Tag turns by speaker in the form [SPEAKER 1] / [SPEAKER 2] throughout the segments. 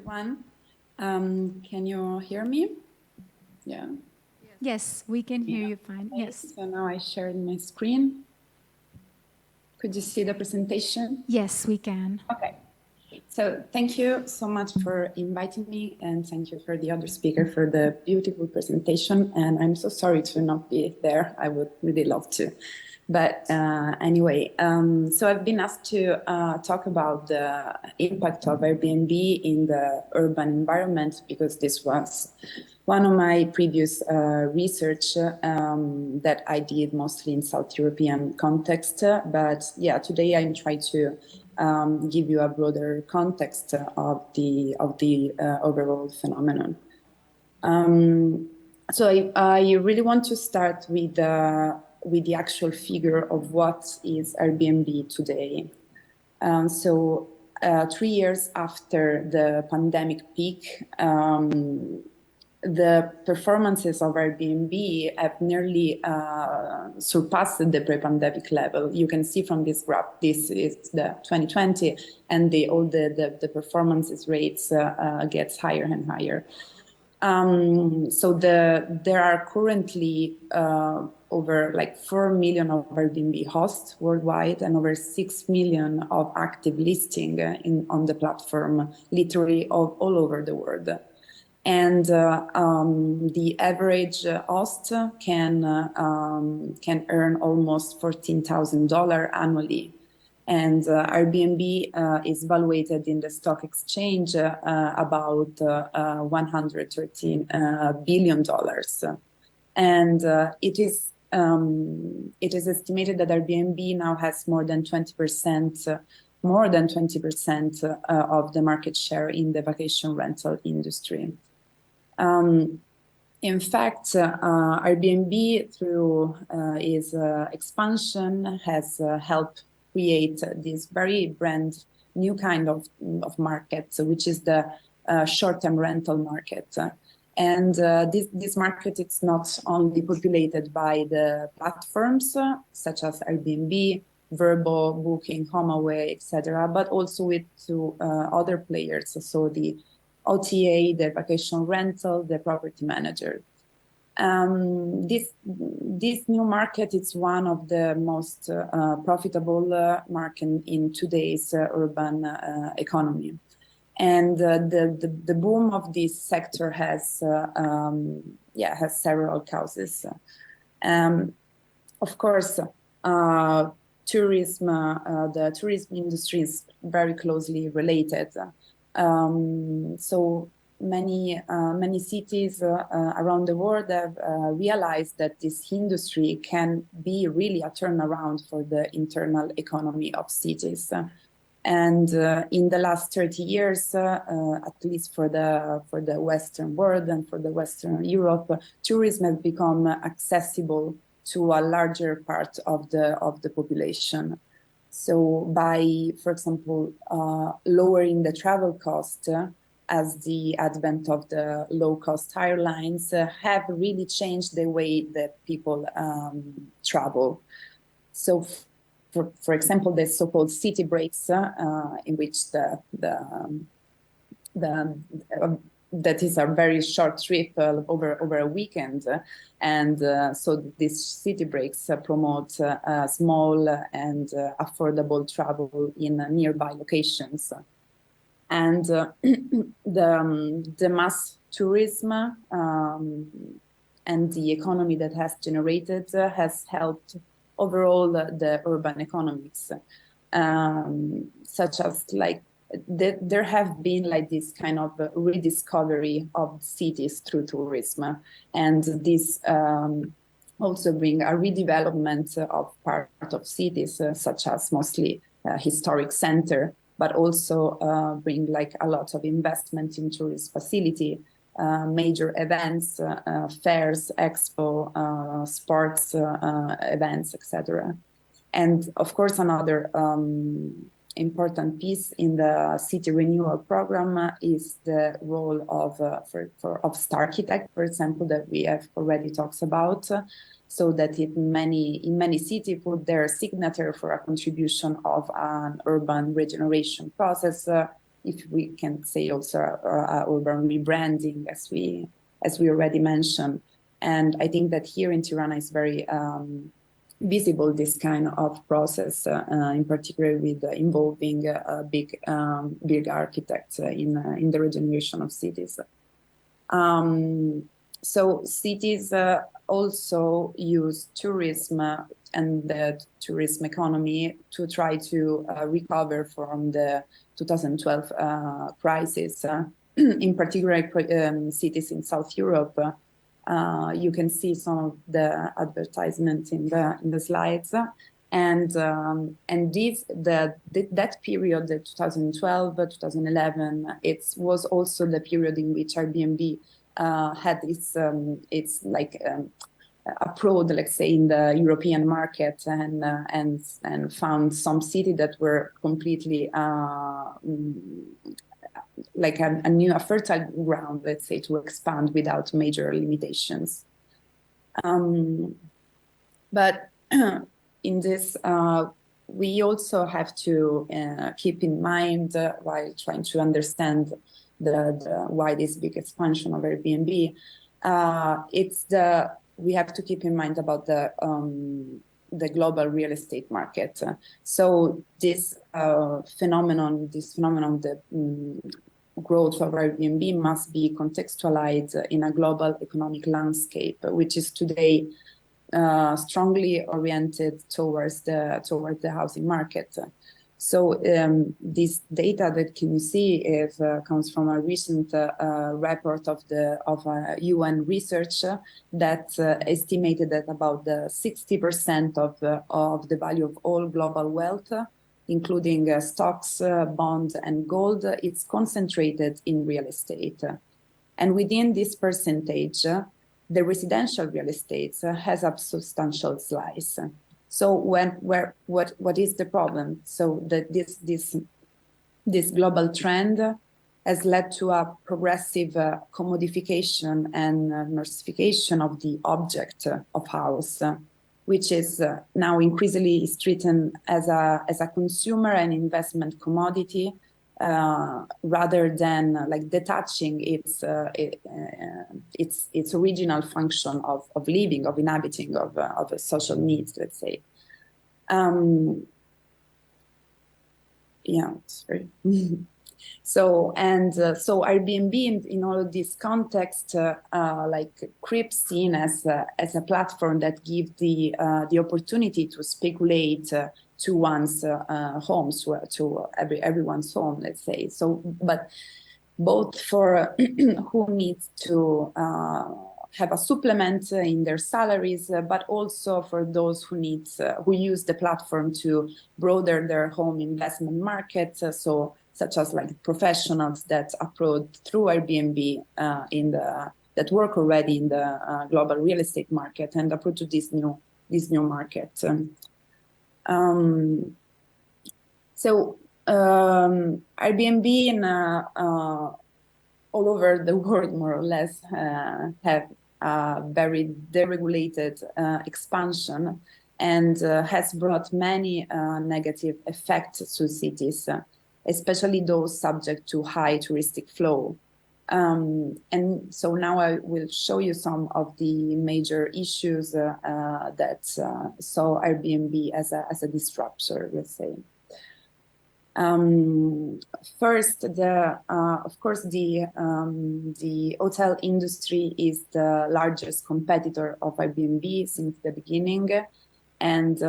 [SPEAKER 1] everyone. Can you hear me? Yeah.
[SPEAKER 2] Yes, we can hear you fine. Yes.
[SPEAKER 1] So now I shared my screen. Could you see the presentation?
[SPEAKER 2] Yes, we can.
[SPEAKER 1] Okay. So thank you so much for inviting me, and thank you for the other speaker for the beautiful presentation. And I'm so sorry to not be there. I would really love to. But anyway, so I've been asked to talk about the impact of Airbnb in the urban environment because this was one of my previous research that I did mostly in South European context. But yeah, today I'm trying to give you a broader context of the overall phenomenon. So I really want to start with the actual figure of what is Airbnb today. So 3 years after the pandemic peak, the performances of Airbnb have nearly surpassed the pre-pandemic level. You can see from this graph, this is the 2020, and all the performances rates gets higher and higher. So there are currently over like 4 million of Airbnb hosts worldwide and over 6 million of active listing on the platform, literally all over the world. And the average host can earn almost $14,000 annually. And Airbnb is valuated in the stock exchange about $113 billion. And it is estimated that Airbnb now has more than 20% of the market share in the vacation rental industry. In fact, Airbnb, through its expansion, has helped create this very brand new kind of market, which is the short-term rental market. And this market is not only populated by the platforms such as Airbnb, Vrbo, Booking, HomeAway, etc., but also with other players, so the OTA, the vacation rental, the property manager. This new market is one of the most profitable market in today's urban economy. And the boom of this sector has several causes. Of course, tourism, the tourism industry is very closely related. So many cities around the world have realized that this industry can be really a turnaround for the internal economy of cities. And in the last 30 years, at least for the Western world and for the Western Europe, tourism has become accessible to a larger part of the population. So by, for example, lowering the travel cost, as the advent of the low-cost airlines have really changed the way that people travel. So, for example, the so-called city breaks, in which that is a very short trip over a weekend, and so these city breaks promote small and affordable travel in nearby locations. And the mass tourism and the economy that has generated has helped overall the urban economics, such as like there have been like this kind of rediscovery of cities through tourism, and this also bring a redevelopment of part of cities, such as mostly historic center, but also bring like a lot of investment in tourist facility, major events, fairs, expo, sports events, etc. And of course, another important piece in the city renewal program is the role of Starchitect, for example, that we have already talked about. So that in many cities put their signature for a contribution of an urban regeneration process, if we can say also urban rebranding, as we already mentioned. And I think that here in Tirana is very visible this kind of process, in particular with involving big architects in the regeneration of cities. So cities also use tourism and the tourism economy to try to recover from the 2012 crisis. In particular, cities in South Europe. You can see some of the advertisements in the slides, and that period, the 2012, 2011, it was also the period in which Airbnb had its approach, let's say, in the European market, and found some cities that were completely like a fertile ground, let's say, to expand without major limitations. But in this, we also have to keep in mind, while trying to understand why this big expansion of Airbnb, we have to keep in mind about the global real estate market. So this phenomenon, the growth of Airbnb must be contextualized in a global economic landscape, which is today strongly oriented towards the housing market. So this data that can you see comes from a recent report of UN research that estimated that about 60% of the value of all global wealth, including stocks, bonds, and gold, it's concentrated in real estate. And within this percentage, the residential real estate has a substantial slice. So what is the problem? So that this global trend has led to a progressive commodification and mercification of the object of house, which is now increasingly treated as a consumer and investment commodity, rather than like detaching its original function of living, of inhabiting, of a social needs, let's say. Yeah, sorry. So Airbnb in all of this context like creeps in as a platform that gives the opportunity to speculate to one's homes, to everyone's home, let's say. So, but both for who needs to have a supplement in their salaries, but also for those who use the platform to broaden their home investment market. So, such as like professionals that approach through Airbnb that work already in the global real estate market and approach to this new market. So Airbnb all over the world, more or less, have a very deregulated expansion, and has brought many negative effects to cities, especially those subject to high touristic flow. And so now I will show you some of the major issues that saw Airbnb as a disruptor, let's say. First, of course, the hotel industry is the largest competitor of Airbnb since the beginning, and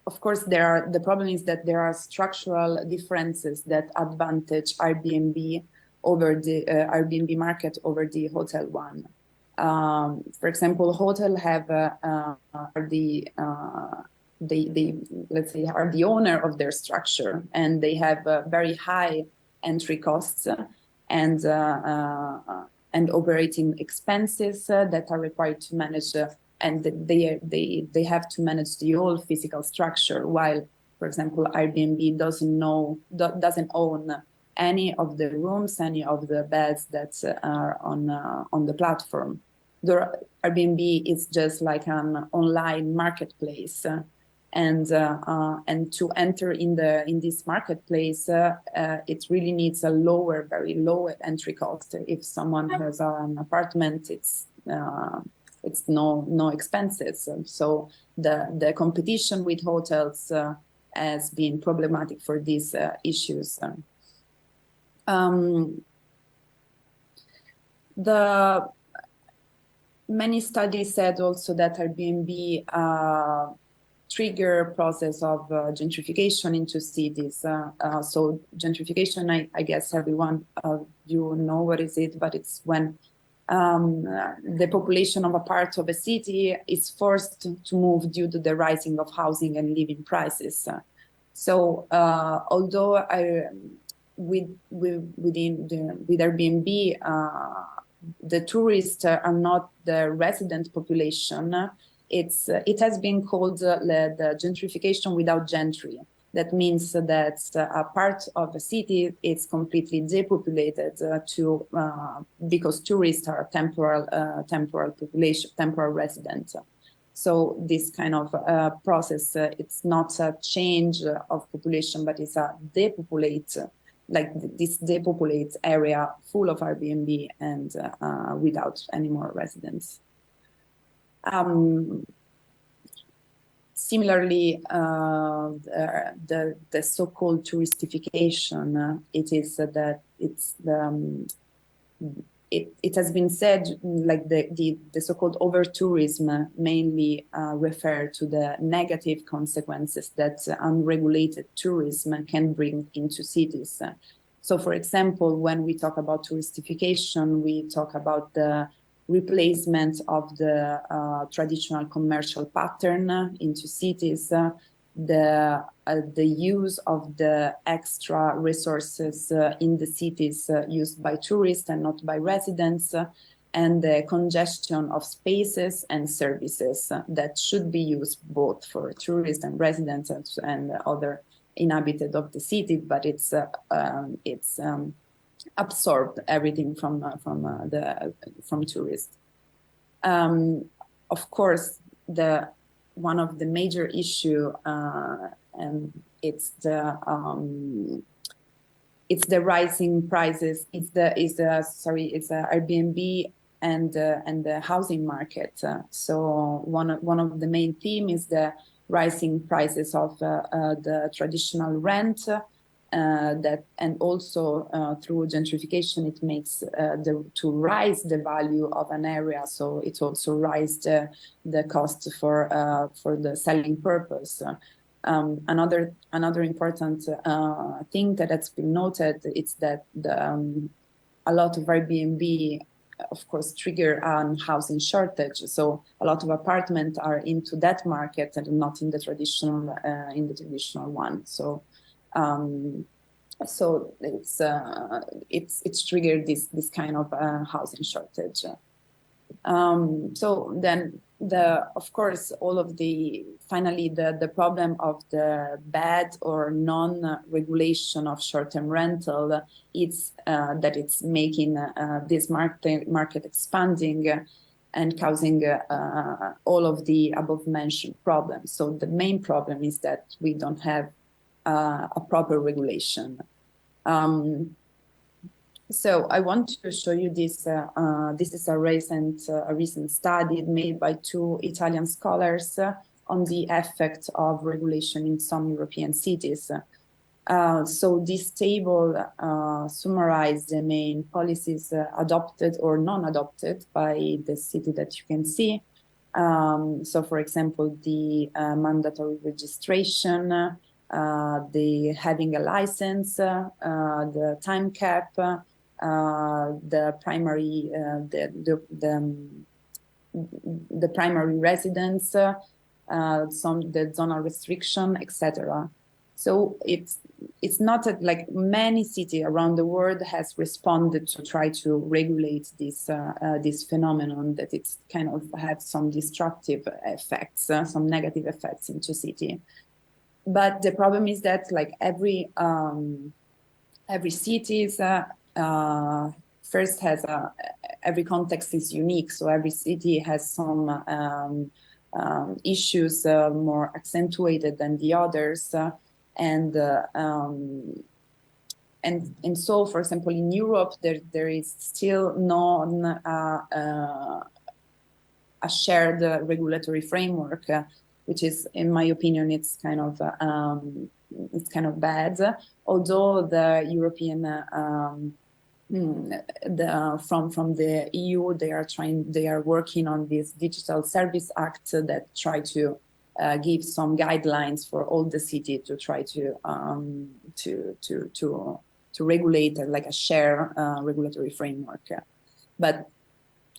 [SPEAKER 1] of course, the problem is that there are structural differences that advantage Airbnb over the Airbnb market over the hotel one. For example, hotel have let's say are the owner of their structure, and they have very high entry costs and operating expenses that are required to manage. And they have to manage the whole physical structure, while, for example, Airbnb doesn't own any of the rooms, any of the beds that are on the platform. Airbnb is just like an online marketplace, And to enter in this marketplace, it really needs a very low entry cost. If someone has an apartment, it's no expenses. So the competition with hotels has been problematic for these issues. Many studies said also that Airbnb trigger process of gentrification into cities. So gentrification, I guess everyone of you know what is it, but it's when the population of a part of a city is forced to move due to the rising of housing and living prices. So although with Airbnb, the tourists are not the resident population. It has been called the gentrification without gentry. That means that a part of the city is completely depopulated because tourists are temporal population, temporal residents. So this kind of process, it's not a change of population, but it's a depopulate, like this depopulate area full of Airbnb and without any more residents. Similarly, the so-called touristification, it is that it has been said, like the so-called over-tourism mainly refer to the negative consequences that unregulated tourism can bring into cities. So, for example, when we talk about touristification, we talk about the replacement of the traditional commercial pattern into cities, the use of the extra resources in the cities used by tourists and not by residents, and the congestion of spaces and services that should be used both for tourists and residents and other inhabited of the city, but it's absorbed everything from tourists. Of course, one of the major issue, and it's the rising prices. It's the Airbnb and the housing market. So one of the main theme is the rising prices of the traditional rent. And also through gentrification, it makes to rise the value of an area. So it also rise the cost for the selling purpose. Another important thing that has been noted is that a lot of Airbnb, of course, trigger housing shortage. So a lot of apartments are into that market and not in the traditional one. So it's triggered this kind of housing shortage. So then of course all of the problem of the bad or non-regulation of short-term rental, it's that it's making this market expanding and causing all of the above mentioned problems. So the main problem is that we don't have a proper regulation. So I want to show you this. This is a recent study made by two Italian scholars on the effect of regulation in some European cities. So this table summarizes the main policies adopted or non-adopted by the city that you can see. So, for example, the mandatory registration, the having a license, the time cap, the primary the primary residence, the zonal restriction, etc. So it's not that, like, many cities around the world has responded to try to regulate this phenomenon, that it's kind of had some destructive effects, some negative effects into city. But the problem is that, like, every city first has every context is unique. So every city has some issues more accentuated than the others, and so, for example, in Europe, there is still no a shared regulatory framework, which is, in my opinion, it's kind of bad. Although the European from the EU, they are working on this Digital Service Act that try to give some guidelines for all the city to try to regulate like a share regulatory framework. But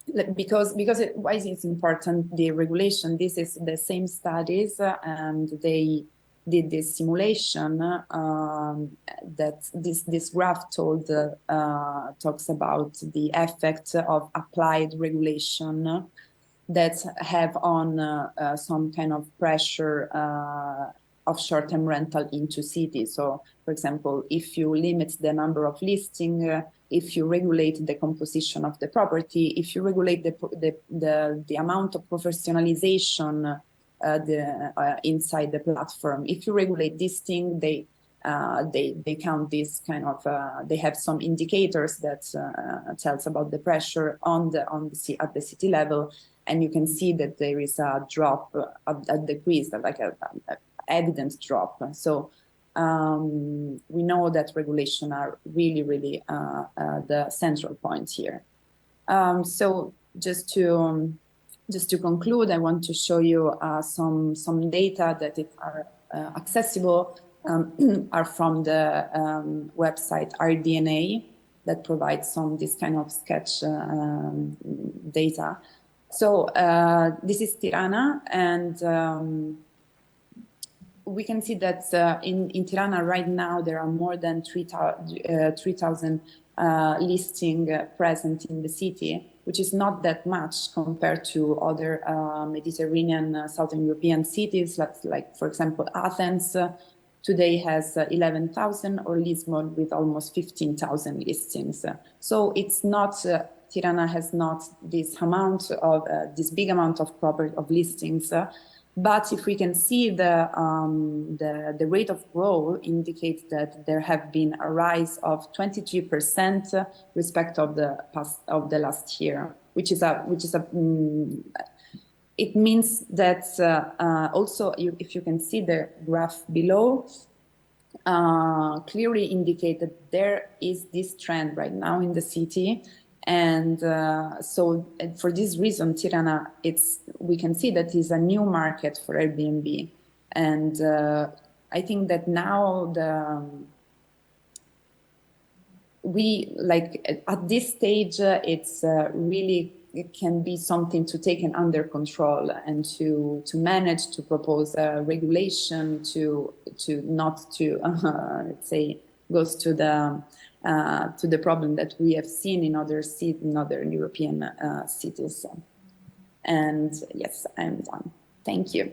[SPEAKER 1] why is it important, the regulation? This is the same studies, and they did this simulation that this graph talks about the effect of applied regulation that have on some kind of pressure of short-term rental into cities. So, for example, if you limit the number of listings, if you regulate the composition of the property, if you regulate the amount of professionalization inside the platform, if you regulate this thing, they count this kind of. They have some indicators that tells about the pressure at the city level, and you can see that there is a drop, a decrease, like a evident drop. So we know that regulation are really the central point here. So just to conclude, I want to show you some data that are accessible, are from the website RDNA that provides this kind of sketch data. So this is Tirana, and we can see that in Tirana right now there are more than 3,000 listings present in the city, which is not that much compared to other Mediterranean, Southern European cities, like for example, Athens today has 11,000, or Lisbon with almost 15,000 listings. So it's not, Tirana has not this amount of, this big amount of listings, but if we can see the rate of growth indicates that there have been a rise of 23% respect of the last year, which is it means that also if you can see the graph below, clearly indicate that there is this trend right now in the city. And so for this reason, Tirana, we can see that is a new market for Airbnb. And I think that now at this stage, it's really, it can be something to take under control and to manage, to propose a regulation to not to, let's say, goes to the problem that we have seen in other European cities. And yes, I'm done. Thank you.